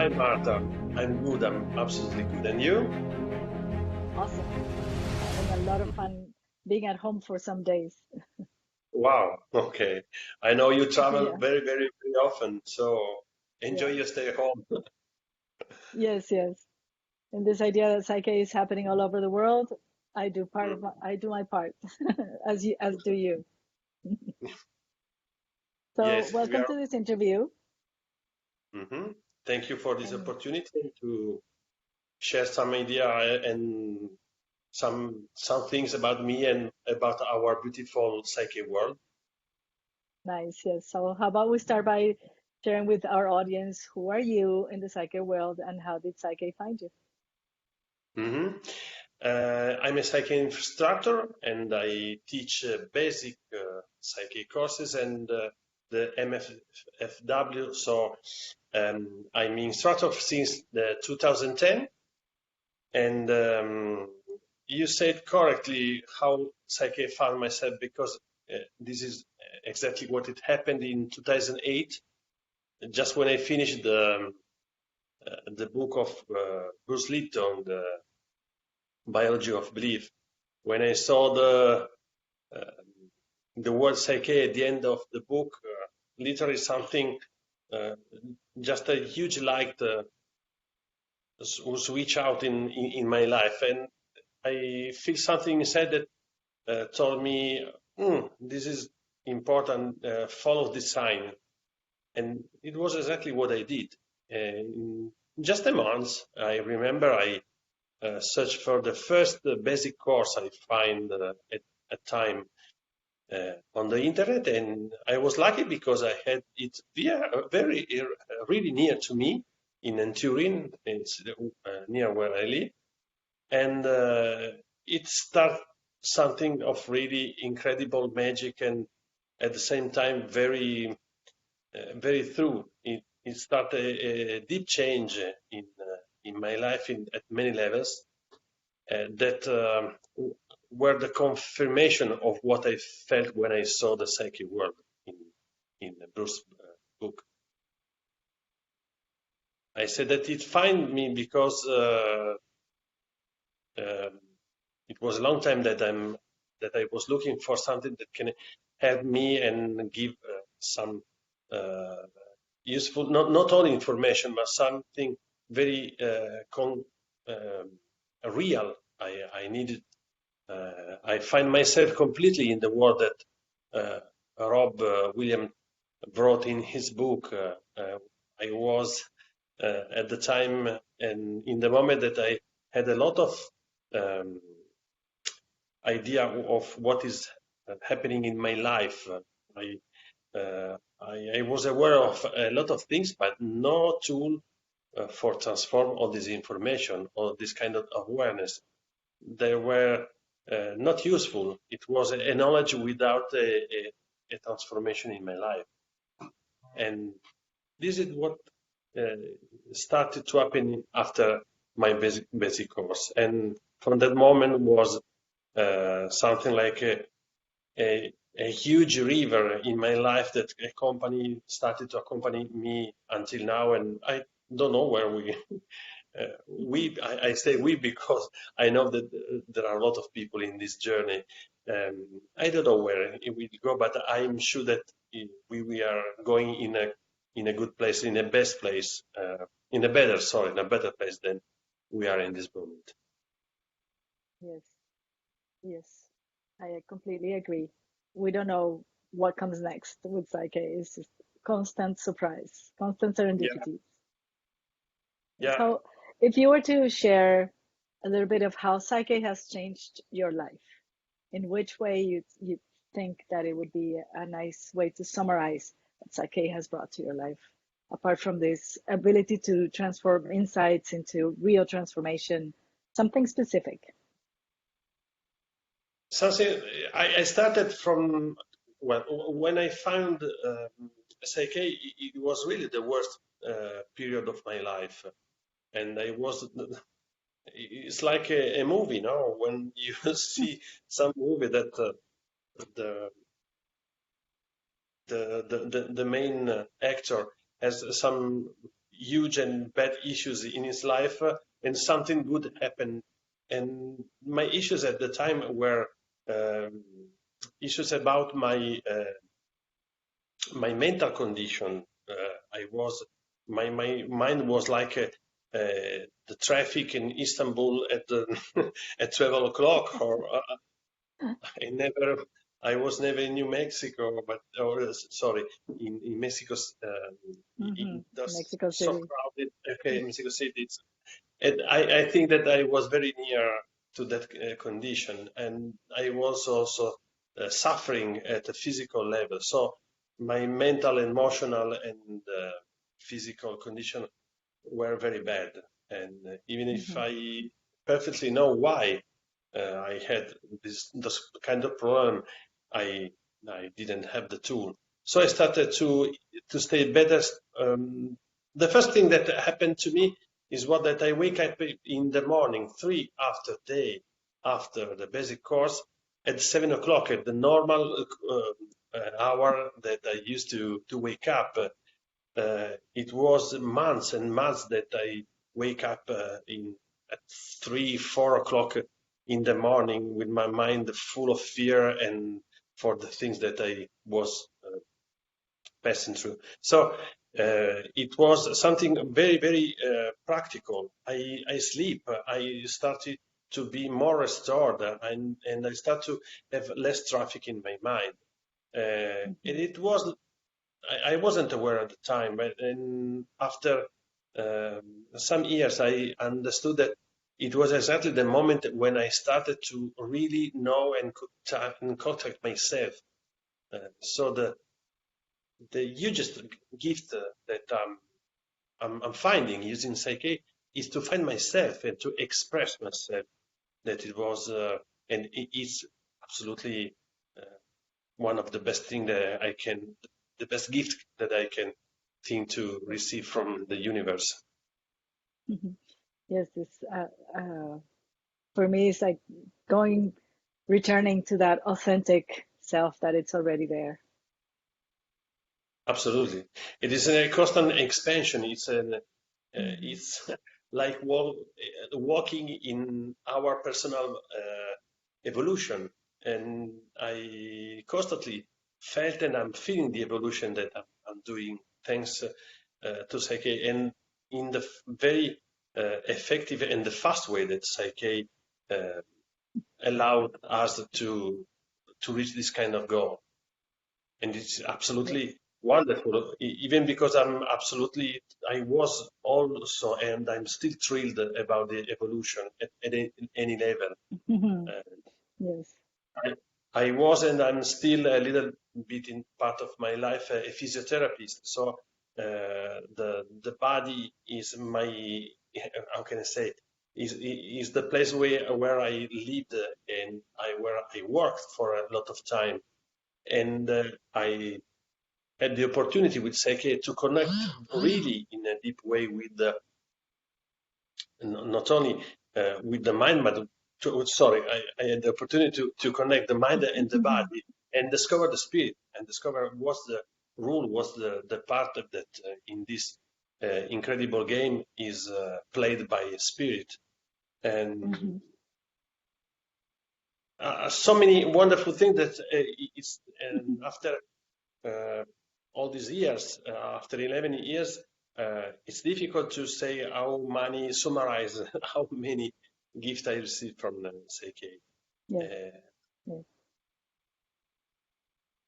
Hi, Martha. I'm good. I'm absolutely good. And you? Awesome. Having a lot of fun being at home for some days. Wow. Okay. I know you travel Yeah, very, very, very often, so enjoy yeah. your stay home. Yes, yes. And this idea that psyche is happening all over the world, I do my part as do you. So Yes, we welcome are. to this interview. Mhm. Thank you for this And opportunity to share some idea and some things about me and about our beautiful psyche world. nice, yes. So how about we start by sharing with our audience who are you in the psyche world and how did psyche find you? hmm I'm a psyche instructor and I teach basic psyche courses and the MFFW. So I'm instructor since the 2010. And you said correctly how psyche found myself because this is exactly what it happened in 2008. Just when I finished the book of Bruce Lipton, the Biology of Belief, when I saw uh, the word psyche at the end of the book, literally something, uh, just a huge light switch out in my life, and I feel something inside that told me, this is important. Follow this sign, and it was exactly what I did. In just a month, I remember I searched for the first basic course I find at time on the internet, and I was lucky because I had it very really near to me in Turin. It's near where I live, and it started something of really incredible magic, and at the same time very true. It started a deep change in my life at many levels that were the confirmation of what I felt when I saw the psyche world in Bruce's book. I said that it found me because um, it was a long time that I was looking for something that can help me and give some uh, useful, not only information, but something very real. I needed. I find myself completely in the world that Rob William wrote in his book. I was at the time and in the moment that I had a lot of um, idea of what is happening in my life. I was aware of a lot of things, but no tool for transform all this information or this kind of awareness. They were not useful. It was a knowledge without a transformation in my life. And this is what uh, started to happen after my basic course. And from that moment was something like a huge river in my life that started to accompany me until now. And I don't know where I say we because I know that there are a lot of people in this journey. I don't know where it will go, but I'm sure that we are going in a good place, in a best place, in a better place than we are in this moment. Yes, yes. I completely agree. We don't know what comes next with psyche. It's just constant surprise, constant Yeah, serendipity. yeah. So, if you were to share a little bit of how psyche has changed your life, in which way you think that it would be a nice way to summarize what psyche has brought to your life, apart from this ability to transform insights into real transformation, something specific. Something I started from well when I found psyche. It was really the worst period of my life, and I was. It's like a movie, no? When you see some movie that the, the main actor has some huge and bad issues in his life, and something good happened. And my issues at the time were issues about my mental condition. My mind was like the traffic in Istanbul at at 12 o'clock, or I was never in New Mexico, sorry, in Mexico. Mexico so City. crowded. Okay, Mexico City. And I think that I was very near to that condition, and I was also suffering at a physical level. So my mental, emotional, and physical condition were very bad. And even if I perfectly know why I had this kind of problem, I didn't have the tool. So I started to stay better. The first thing that happened to me is that I wake up in the morning, 3 after day, after the basic course, at 7 o'clock, at the normal hour that I used to wake up. It was months and months that I wake up at 3, 4 o'clock in the morning with my mind full of fear and for the things that I was passing through. So it was something very, very practical. I sleep. I started to be more restored, and I start to have less traffic in my mind. And it was, I wasn't aware at the time, but after some years, I understood that it was exactly the moment when I started to really know and contact myself. So the hugest gift that I'm finding using psychk is to find myself and to express myself. That it was, and it is absolutely one of the best thing that the best gift that I can think to receive from the universe. Yes, it's for me, it's like returning to that authentic self that it's already there. Absolutely, it is a constant expansion. It's like walking in our personal evolution, and I constantly felt and I'm feeling the evolution that I'm doing thanks to psychk, and in the very effective and the fast way that psychk allowed us to reach this kind of goal. And it's absolutely wonderful, even because I was also, and I'm still thrilled about the evolution at any level. Yes. I was, and I'm still a little bit in part of my life a physiotherapist. So the body is my, how can I say, is the place where I lived and where I worked for a lot of time. And I had the opportunity with psychk to connect really in a deep way with not only with the mind, but I had the opportunity to connect the mind and the body and discover the spirit and discover what's the rule, what's the part of that in this incredible game is played by a spirit. And so many wonderful things that after all these years, after 11 years, it's difficult to say summarize how many gifts I received from psychk. Yes. Yes.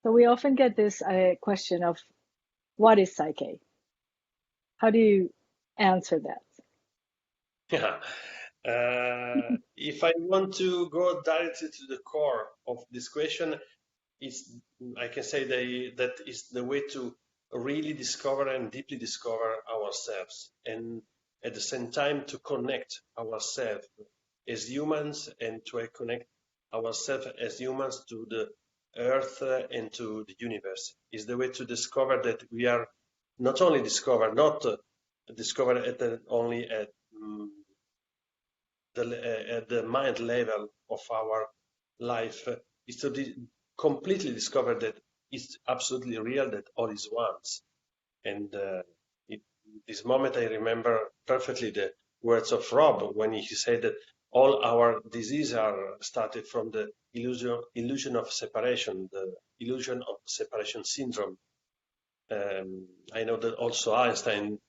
So we often get this question of what is psychk? How do you answer that? Yeah. If I want to go directly to the core of this question, I can say that is the way to really discover and deeply discover ourselves, and at the same time to connect ourselves as humans and to connect ourselves as humans to the earth and to the universe. Is the way to discover that we are not only not discover only at the mind level of our life, is to completely discover that it's absolutely real, that all is once. And this moment, I remember perfectly the words of Rob when he said that all our diseases are started from the illusion of separation, the illusion of separation syndrome. I know that also Einstein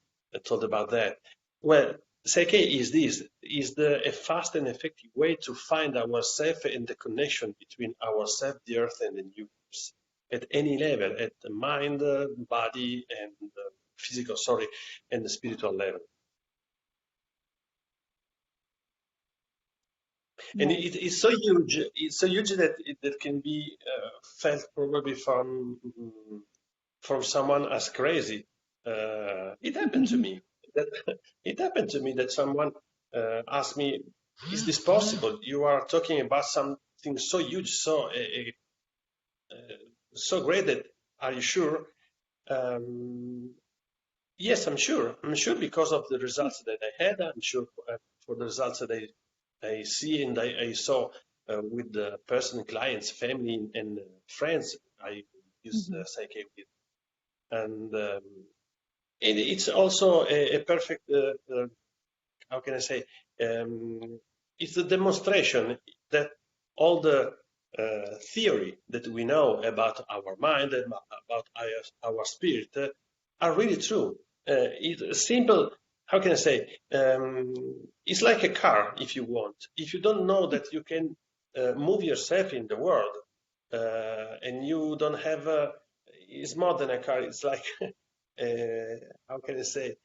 told about that. Well, psyche is this, is a fast and effective way to find ourselves and the connection between ourselves, the earth, and the universe at any level, at the mind, body, and physical, and the spiritual level. And it's so huge that it can be felt probably from someone as crazy. It happened to me. It happened to me that someone asked me, "Is this possible? You are talking about something so huge, so great. That are you sure?" Yes, I'm sure. I'm sure because of the results that I had. I'm sure for the results that I see and I saw with the person, clients, family, and friends I use psyche with. And it's also a perfect, how can I say, it's a demonstration that all the theory that we know about our mind and about our spirit are really true. It's simple, how can I say, it's like a car, if you want. If you don't know that you can move yourself in the world and you don't have it's more than a car, it's like, how can I say,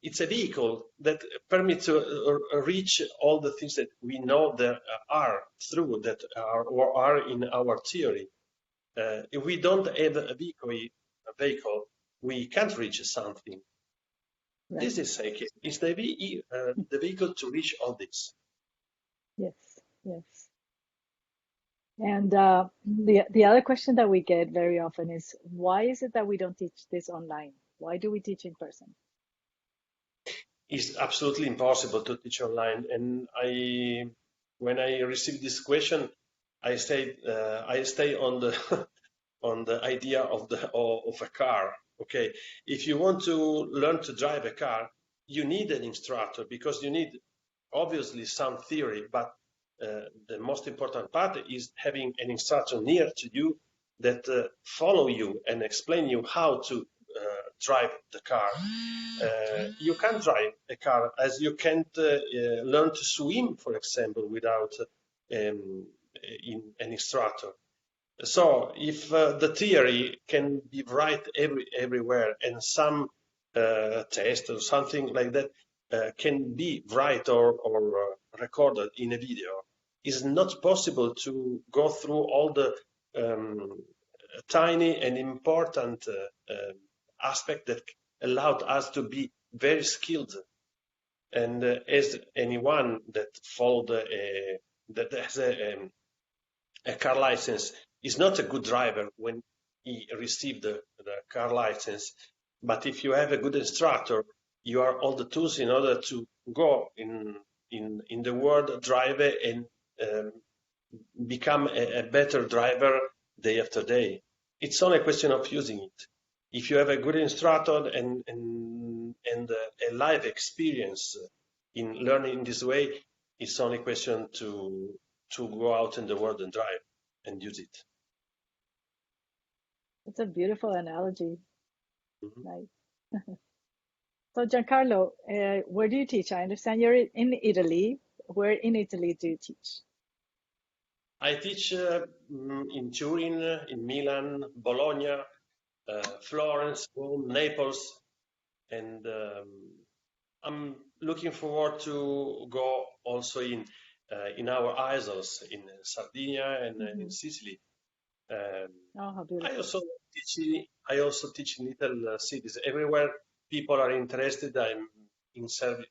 it's a vehicle that permits to reach all the things that we know that are true, that are or are in our theory. If we don't have a vehicle, we can't reach something. Right. This is psyche. It's the vehicle to reach all this. Yes, yes. And the other question that we get very often is, why is it that we don't teach this online? Why do we teach in person? It's absolutely impossible to teach online. And when I received this question, I stay on the on the idea of a car. Okay, if you want to learn to drive a car, you need an instructor because you need obviously some theory, but the most important part is having an instructor near to you that follow you and explain you how to drive the car. You can't drive a car as you can't learn to swim, for example, without an instructor. So if the theory can be right everywhere and some test or something like that can be right or recorded in a video, it's not possible to go through all the tiny and important aspect that allowed us to be very skilled. And as anyone that followed that has a car license is not a good driver when he received the car license, but if you have a good instructor, you have all the tools in order to go in the world, drive and become a better driver day after day. It's only a question of using it. If you have a good instructor and a life experience in learning in this way, it's only a question to go out in the world and drive and use it. It's a beautiful analogy. Nice. So Giancarlo, where do you teach? I understand you're in Italy. Where in Italy do you teach? I teach in Turin, in Milan, Bologna, Florence, Rome, Naples, and I'm looking forward to go also in our isles, in Sardinia and in Sicily. How beautiful. I also teach in little cities. Everywhere people are interested, I'm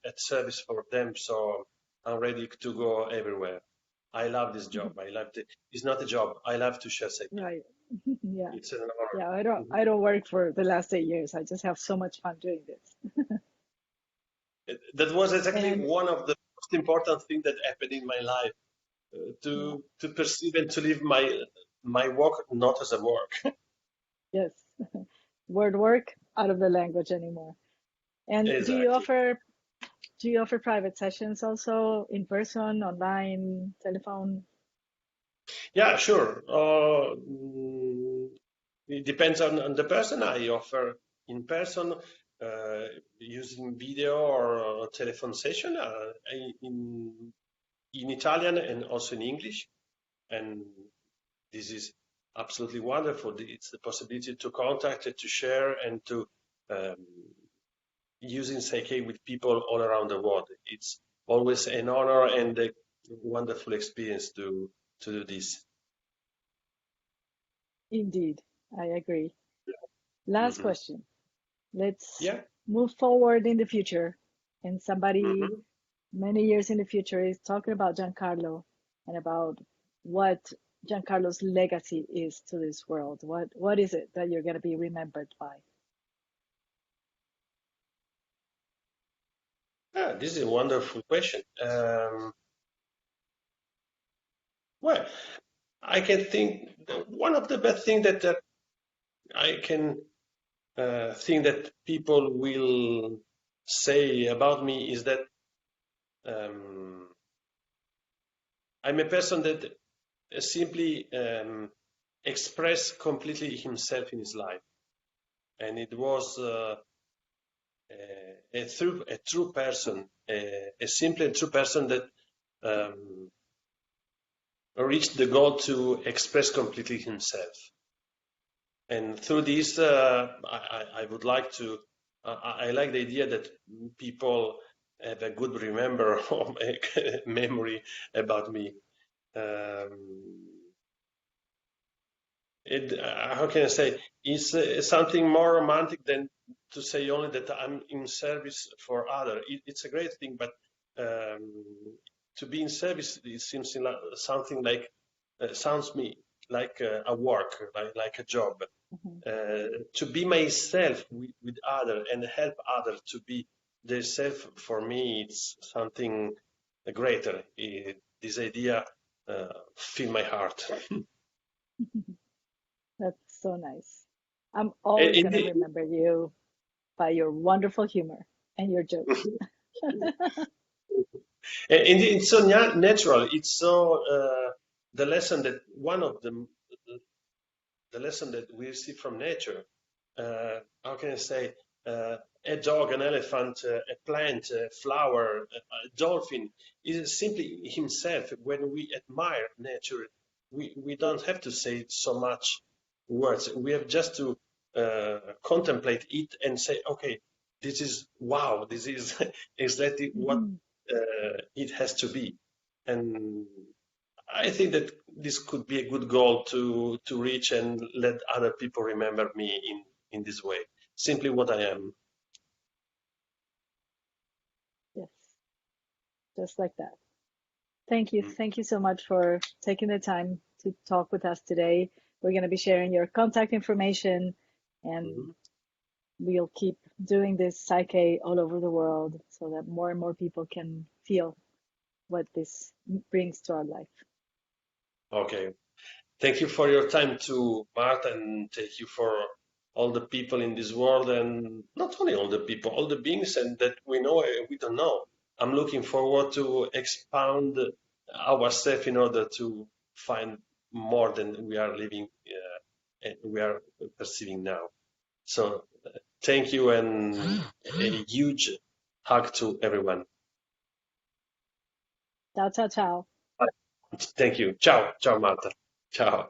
at service for them, so I'm ready to go everywhere. I love this job. It's not a job. I love to share psyche. Right. Yeah. It's an honor. Yeah, I don't work for the last 8 years. I just have so much fun doing this. That was exactly one of the most important things that happened in my life. To perceive and to live my work not as a work. Yes. Word work out of the language anymore. And Exactly. do you offer private sessions also, in person, online, telephone? Yeah, sure. It depends on the person. I offer in person using video or telephone session in Italian and also in English. And this is absolutely wonderful. It's the possibility to contact, to share, and to um, using psychk with people all around the world. It's always an honor and a wonderful experience to do this. Indeed, I agree. Last Hmm. question. Let's Yeah. move forward in the future. And somebody Hmm. many years in the future is talking about Giancarlo and about what Giancarlo's legacy is to this world. What is it that you're going to be remembered by? This is a wonderful question. Well, I can think one of the best things that I can think that people will say about me is that um, I'm a person that simply express completely himself in his life, and it was a true person, a simple and true person that um, reached the goal to express completely himself. And through this, I would like to. I like the idea that people have a good remember or memory about me. Um, how can I say? It's something more romantic than to say only that I'm in service for others. It's a great thing, but um, to be in service, it seems like something like sounds me like a work, like a job. Mhm. To be myself with others and help others to be their self, for me, it's something greater. This idea fill my heart. That's so nice. I'm always In going to the, remember you by your wonderful humor and your jokes. it's so natural. It's so the lesson that one of the lesson that we receive from nature. How can I say? A dog, an elephant, a plant, a flower, a dolphin is simply himself. When we admire nature, we don't have to say so much words. We have just to contemplate it and say, okay, this is wow, this is exactly what Mhm. it has to be. And I think that this could be a good goal to reach and let other people remember me in this way. Simply what I am. Yes, just like that. Thank you. Mm-hmm. Thank you so much for taking the time to talk with us today. We're going to be sharing your contact information, and Mm-hmm. we'll keep doing this psyche all over the world so that more and more people can feel what this brings to our life. Okay. Thank you for your time too, Martha, and thank you for all the people in this world, and not only all the people, all the beings, and that we know and we don't know. I'm looking forward to expound ourselves in order to find more than we are living and we are perceiving now. So thank you and a huge hug to everyone. Ciao, ciao, ciao. Thank you. Ciao. Ciao, Marta. Ciao.